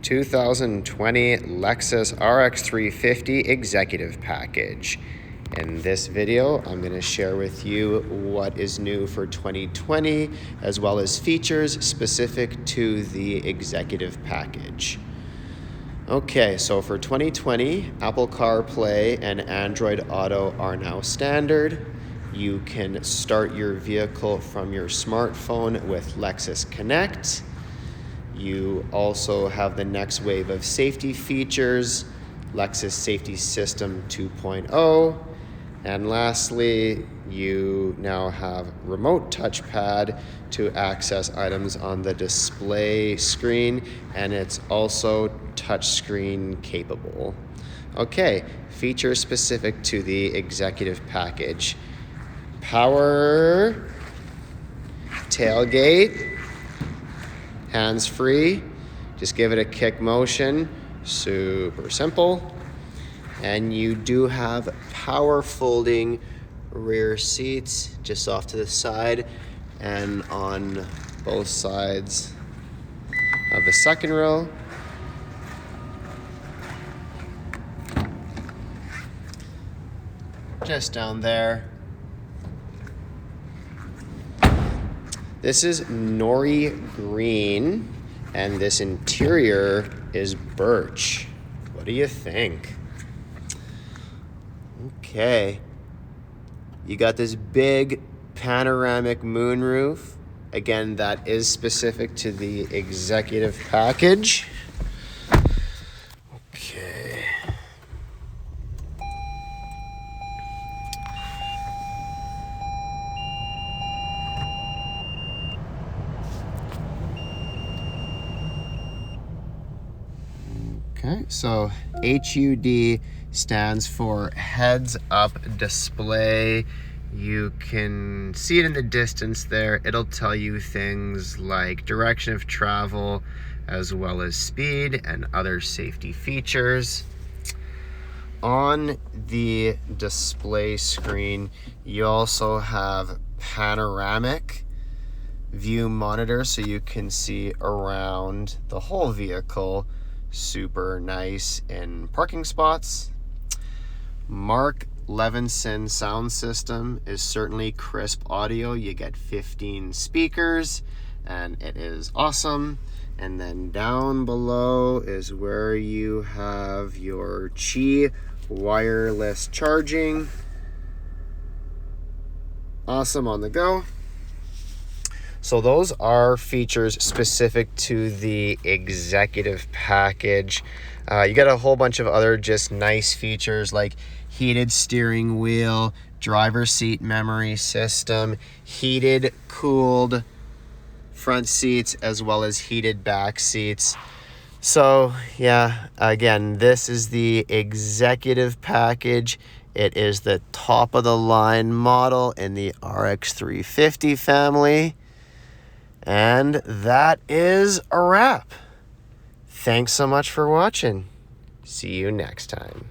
2020 Lexus RX 350 Executive Package. In this video, I'm going to share with you what is new for 2020, as well as features specific to the Executive Package. Okay, so for 2020, Apple CarPlay and Android Auto are now standard. You can start your vehicle from your smartphone with Lexus Connect. You also have the next wave of safety features, Lexus Safety System 2.0. And lastly, you now have remote touchpad to access items on the display screen, and it's also touchscreen capable. Okay, features specific to the Executive Package. Power, tailgate, hands-free, just give it a kick motion, super simple. And you do have power folding rear seats just off to the side and on both sides of the second row. Just down there. This is nori green, and this interior is birch. What do you think? Okay, you got this big panoramic moonroof. Again, that is specific to the Executive Package. Okay. Okay, so HUD stands for heads up display. You can see it in the distance there. It'll tell you things like direction of travel, as well as speed and other safety features. On the display screen, you also have panoramic view monitor, so you can see around the whole vehicle. Super nice in parking spots. Mark Levinson sound system is certainly crisp audio. You get 15 speakers and it is awesome. And then down below is where you have your Qi wireless charging. Awesome on the go. So those are features specific to the Executive Package. You got a whole bunch of other just nice features like heated steering wheel, driver seat memory system, heated, cooled front seats, as well as heated back seats. So yeah, again, this is the Executive Package. It is the top of the line model in the RX 350 family. And that is a wrap. Thanks so much for watching. See you next time.